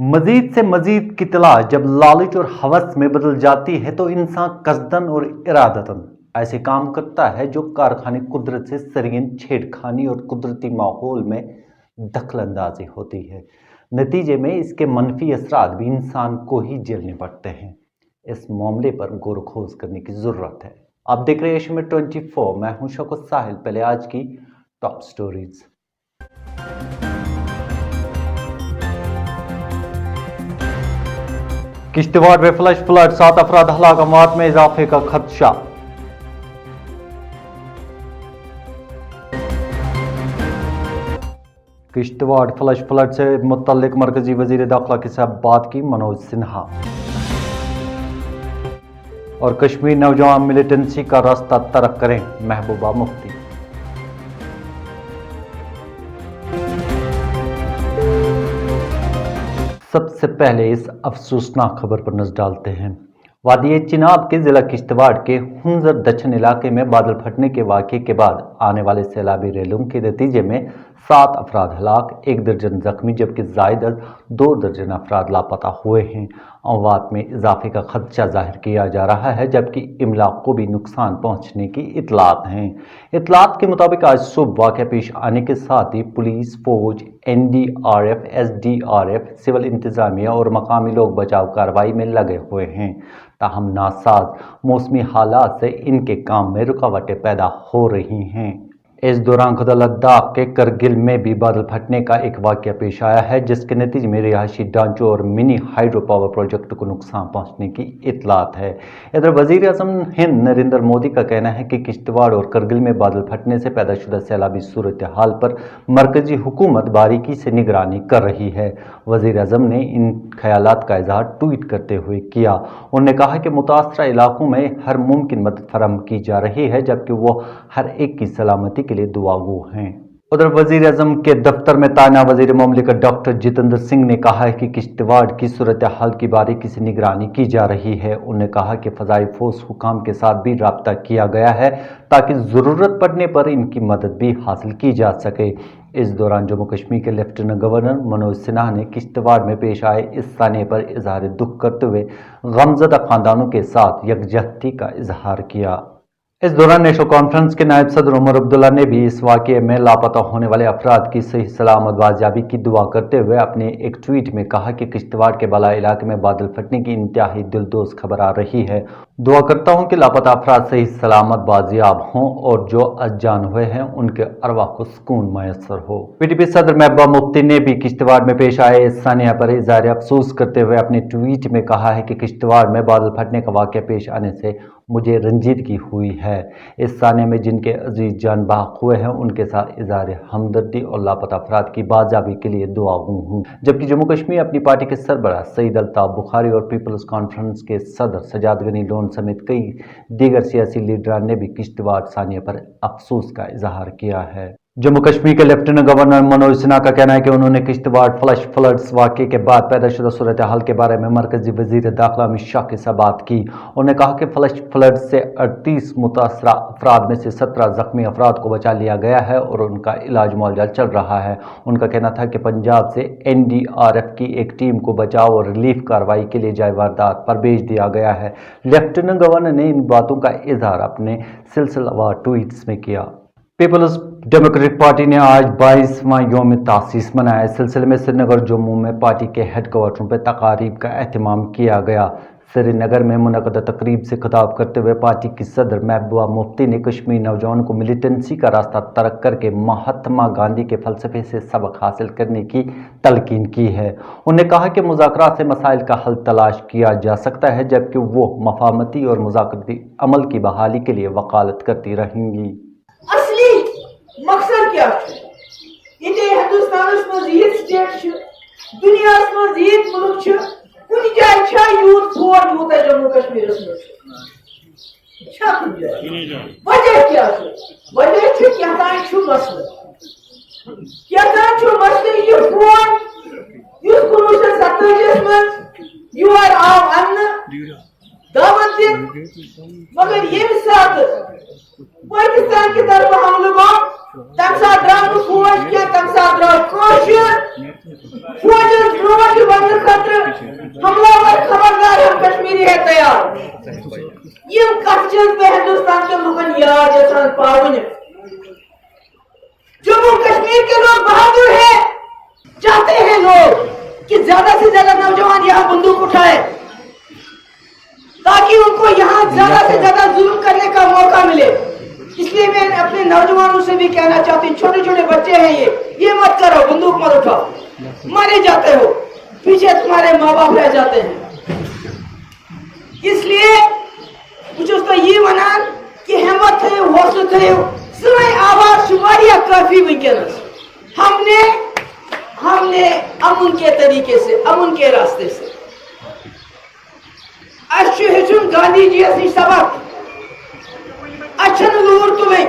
मजीद से मजीद की तलाश जब लालच और हवस में बदल जाती है तो इंसान कसदन और इरादतन ऐसे काम करता है जो कारखाने कुदरत से सरगर्म छेड़खानी और कुदरती माहौल में दखल अंदाजी होती है। नतीजे में इसके मनफी असरात भी इंसान को ही झेलने पड़ते हैं। इस मामले पर गौर खोज करने की ज़रूरत है। आप देख रहे हैं एशिया में 24। मैं हूं शौकत साहिल। पहले आज की टॉप स्टोरीज। किश्तवाड़ में फ्लैश फ्लड, 7 अफराद हलाक, अमवात में इजाफे का खदशा। किश्तवाड़ फ्लैश फ्लड से मुतल्लिक मरकजी वजीर दाखिला के साथ बात की मनोज सिन्हा। और कश्मीर नौजवान मिलिटेंसी का रास्ता तरक करें, महबूबा मुफ्ती। सबसे पहले इस अफसोसनाक खबर पर नजर डालते हैं। वादी चिनाब के जिला किश्तवाड़ के हुंजर दक्षिण इलाके में बादल फटने के वाक़े के बाद आने वाले सैलाबी रैलों के नतीजे में 7 अफराद हलाक, 1 दर्जन जख्मी जबकि जायद 2 दर्जन अफराद लापता हुए हैं। अमवात में इजाफे का खदशा जाहिर किया जा रहा है जबकि इमलाक को भी नुकसान पहुंचने की इतलात हैं। इतलात के मुताबिक आज सुबह वाक़या पेश आने के साथ ही पुलिस, फौज, NDRF, SDRF, सिविल इंतजामिया और मकामी लोग बचाव कार्रवाई में लगे हुए हैं। ताहम नासाज मौसमी हालात से इनके काम में रुकावटें पैदा हो रही हैं। इस दौरान खुदा लद्दाख के करगिल में भी बादल फटने का एक वाक़या पेश आया है जिसके नतीजे में रिहायशी ढांचों और मिनी हाइड्रो पावर प्रोजेक्ट को नुकसान पहुंचने की इतलात है। इधर वज़ीर आज़म हिंद नरेंद्र मोदी का कहना है कि किश्तवाड़ और करगिल में बादल फटने से पैदा शुदा सैलाबी सूरत हाल पर मरकजी हुकूमत बारीकी से निगरानी कर रही है। वज़ीर आज़म ने इन ख्यालात का इजहार ट्वीट करते हुए किया। उन्होंने कहा कि मुतासरा इलाकों में हर मुमकिन मदद फराहम की जा रही है जबकि वो हर एक की सलामती के लिए दुआगो हैं। उधर वजीर आजम के दफ्तर में ताना वजीर मुमलिकत डॉक्टर जितेंद्र सिंह ने कहा है कि किश्तवाड़ की सूरत हाल की बारीकी से निगरानी की जा रही है। उन्होंने कहा कि फजाई फौज हुकाम के साथ भी राब्ता किया गया है ताकि ज़रूरत पड़ने पर इनकी मदद भी हासिल की जा सके। इस दौरान जम्मू कश्मीर के लेफ्टिनेंट गवर्नर मनोज सिन्हा ने किश्तवाड़ में पेश आए इस साने पर इजहार दुख करते हुए गमज़दा खानदानों के साथ यकजहती का इजहार किया। इस दौरान नेशनल कॉन्फ्रेंस के नायब सदर उमर अब्दुल्ला ने भी इस वाक़े में लापता होने वाले अफराद की सही सलामत बाजियाबी की दुआ करते हुए अपने एक ट्वीट में कहा कि किश्तवाड़ के बाला इलाके में बादल फटने की इंतहाई दिलदोज़ खबर आ रही है। दुआ करता हूँ कि लापता अफराद सही सलामत बाजियाब हों और जो अजान हुए हैं उनके अरवाह को सुकून मैसर हो। PDP सदर महबूबा मुफ्ती ने भी किश्तवाड़ में पेश आए इस सानिया पर इज़हार अफसोस करते हुए अपने ट्वीट में कहा है कि किश्तवाड़ में बादल फटने का वाक़या पेश आने से मुझे रंजीदगी हुई है। इस साने में जिनके अजीज जान बाहक हुए हैं उनके साथ इज़हार हमदर्दी और लापता अफराद की बाजियाबी के लिए दुआगो हूँ। जबकि जम्मू कश्मीर अपनी पार्टी के सरबराह सईद अल्ताफ़ बुखारी और पीपल्स कॉन्फ्रेंस के सदर सजाद गनी लोन समेत कई दीगर सियासी लीडरान ने भी किश्तवाड़ सानिया पर अफसोस का इजहार किया है। जम्मू कश्मीर के लेफ्टिनेंट गवर्नर मनोज सिन्हा का कहना है कि उन्होंने किश्तवाड़ फ्लैश फ्लड्स वाक़े के बाद पैदा शुदा सूरत हाल के बारे में मरकजी वजीर दाखिला अमित शाह के साथ बात की। उन्होंने कहा कि फ्लैश फ्लड से 38 मुतासरा अफराद में से 17 जख्मी अफराद को बचा लिया गया है और उनका इलाज मुआवजा चल रहा है। उनका कहना था कि पंजाब से NDRF की एक टीम को बचाव और रिलीफ कार्रवाई के लिए जाए वारदात पर भेज दिया गया है। लेफ्टिनेंट गवर्नर ने इन बातों का इजहार अपने सिलसिलावार ट्वीट्स में किया। पीपल्स डेमोक्रेटिक पार्टी ने आज 22वां यौम तासीस मनाया। इस सिलसिले में श्रीनगर जम्मू में पार्टी के हेडक्वार्टरों पर तकारीब का एहतमाम किया गया। श्रीनगर में मुनक़दा तकरीब से खिताब करते हुए पार्टी की सदर महबूबा मुफ्ती ने कश्मीर नौजवानों को मिलिटेंसी का रास्ता तरक करके महात्मा गांधी के फलसफे से सबक हासिल करने की तलकीन की है। उन्होंने कहा कि मुज़ाकरात से मसाइल का हल तलाश किया जा सकता है जबकि वो मफाहमती और मुज़ाकरती अमल की बहाली के लिए वकालत करती रहेंगी। मकसद क्या ये हिंदुस्तान स्टेट दुनिया मुल्क कुछ जाए यूथ फौज यूत जम्मू कश्मीर वजह क्या वजह मसल ये फौज 1947 मज योर आव अन्न दावत मगर ये साथ पाकिस्तान की तरफ हम लोग तम साथ द्राव फौज क्या तम साथ द्राव कोशिश فوجن برونٹ ون خطر حملہ خبردار ہم کشمیری ہے تیار یہ کت میں ہندوستان کے لوگن یاد یسان پاؤن جموں کشمیر کے لوگ بہادر ہیں چاہتے ہیں لوگ کہ زیادہ سے زیادہ نوجوان یہاں بندوق اٹھائے تاکہ ان کو یہاں زیادہ سے زیادہ ظلم کرنے کا موقع ملے. اس لیے میں اپنے نوجوانوں سے بھی کہنا چاہتی ہوں چھوٹے چھوٹے بچے ہیں یہ مت کرو بندوق مت اٹھاؤ مارے جاتے ہو پیچھے تمہارے ماں باپ رہ جاتے ہیں. اس لیے مجھے اس کا یہ ونان کہ ہمت ہے حوصلہ ہے سنائی آواز شماریہ کافی ونکینس ہم نے امن کے طریقے سے امن کے راستے سے ہچن گاندھی جی نش سبق اچھن لور تلیں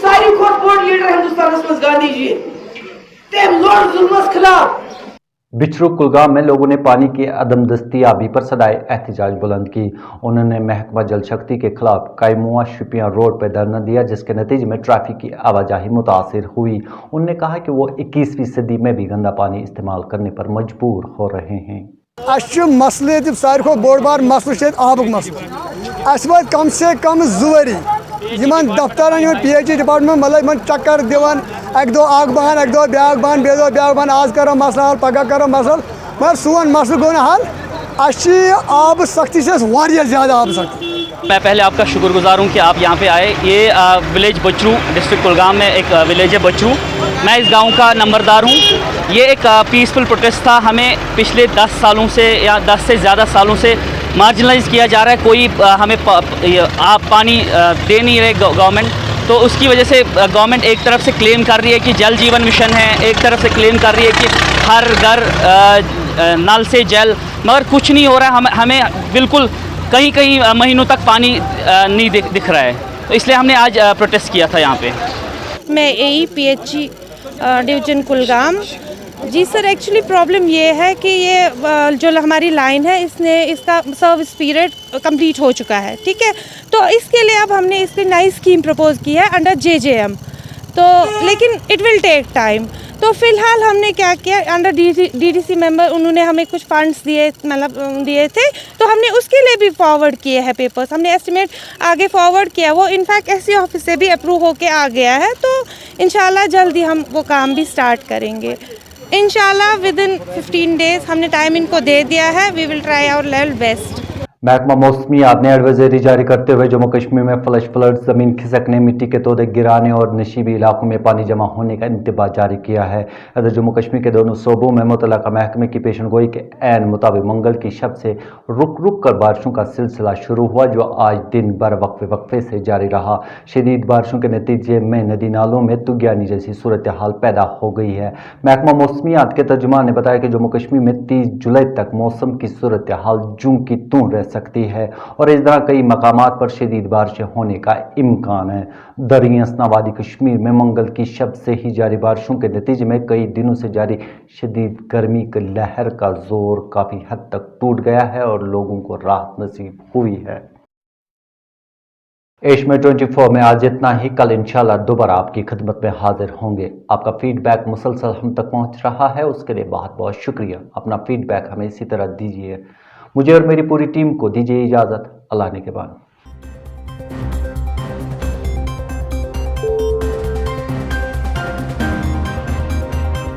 ساری کھوت بوڑ لیڈر ہندوستان مز گاندھی جی تم لڑ ظلمس خلاف. بچھرو کلگام میں لوگوں نے پانی کی عدم دستیابی پر صدائے احتجاج بلند کی. انہوں نے محکمہ جل شکتی کے خلاف کائموا شپیاں روڈ پر دھرنا دیا جس کے نتیجے میں ٹریفک کی آواجاہی متاثر ہوئی. انہوں نے کہا کہ وہ 21ویں صدی میں بھی گندا پانی استعمال کرنے پر مجبور ہو رہے ہیں. مسئلہ ساری کھت بوڑ بار مسئلہ آبک مسئلہ اس وقت کم سے کم زوری دفترن پی ایچ ای ڈپارٹمنٹ مطلب چکر دان اک دہ اخ بہان اک دہ بیاکھ بہان بیٚیہِ دۄہ بیاکھ بہان آز کرو مسئلہ حل پگہ کرو مسئلہ مگر سون مسئلہ گو نا حل اچھی آب سختی سے زیادہ آب سختی. میں پہلے آپ کا شکر گزار ہوں کہ آپ یہاں پہ آئے. یہ ولیج بچرو ڈسٹرکٹ کلگام میں ایک ولیج ہے بچرو. میں اس گاؤں کا نمبردار ہوں. یہ ایک پیسفل پروٹیسٹ تھا. ہمیں پچھلے 10 سالوں سے یا 10 سے زیادہ سالوں سے مارجنلائز کیا جا رہا ہے. کوئی ہمیں آپ پانی دے نہیں رہے گورنمنٹ. تو اس کی وجہ سے گورنمنٹ ایک طرف سے کلیم کر رہی ہے کہ جل جیون مشن ہے, ایک طرف سے کلیم کر رہی ہے کہ ہر گھر نل سے جل, مگر کچھ نہیں ہو رہا ہے. ہمیں بالکل کہیں مہینوں تک پانی نہیں دکھ رہا ہے. تو اس لیے ہم نے آج پروٹیسٹ کیا تھا یہاں پہ. میں P H E division Kulgam. جی سر, ایکچولی پرابلم یہ ہے کہ یہ جو ہماری لائن ہے اس کا سروس پیریڈ کمپلیٹ ہو چکا ہے, ٹھیک ہے. تو اس کے لیے اب ہم نے اس پہ نئی اسکیم پرپوز کی ہے انڈر JJM. تو لیکن اٹ ول ٹیک ٹائم. تو فی الحال ہم نے کیا کیا, انڈر DDC ممبر انہوں نے ہمیں کچھ فنڈس دیے تھے, تو ہم نے اس کے لیے بھی فارورڈ کیے ہیں پیپرس. ہم نے ایسٹیمیٹ آگے فارورڈ کیا, وہ انفیکٹ SC آفس سے بھی اپروو ہو کے آ گیا ہے. تو انشاءاللہ جلدی ہم وہ کام بھی سٹارٹ کریں گے انشاءاللہ ودن 15 days. ہم نے ٹائم ان کو دے دیا ہے. We will try our level best. محکمہ موسمیات نے ایڈوائزری جاری کرتے ہوئے جموں کشمیر میں فلش فلڈ, زمین کھسکنے, مٹی کے تودے گرانے اور نشیبی علاقوں میں پانی جمع ہونے کا انتباہ جاری کیا ہے. ادھر جموں کشمیر کے دونوں صوبوں میں متعلقہ محکمے کی پیشن گوئی کے عین مطابق منگل کی شب سے رک کر بارشوں کا سلسلہ شروع ہوا جو آج دن بھر وقفے سے جاری رہا. شدید بارشوں کے نتیجے میں ندی نالوں میں طغیانی جیسی صورتحال پیدا ہو گئی ہے. محکمہ موسمیات کے ترجمان نے بتایا کہ جموں کشمیر میں 30 جولائی تک موسم کی صورتحال جوں کی توں رہ سکتی ہے اور اس طرح کئی مقامات پر شدید بارشیں ہونے کا امکان ہے. دریں اثنا وادی کشمیر میں منگل کی شب سے ہی جاری بارشوں کے نتیجے میں کئی دنوں سے جاری شدید گرمی کی لہر کا زور کافی حد تک ٹوٹ گیا ہے اور لوگوں کو راحت نصیب ہوئی ہے. ایشیا 24 میں آج اتنا ہی. کل انشاءاللہ دوبارہ آپ کی خدمت میں حاضر ہوں گے. آپ کا فیڈ بیک مسلسل ہم تک پہنچ رہا ہے, اس کے لیے بہت بہت شکریہ. اپنا فیڈ بیک ہمیں اسی طرح دیجیے. مجھے اور میری پوری ٹیم کو دیجیے اجازت. اللہ نے کے بعد.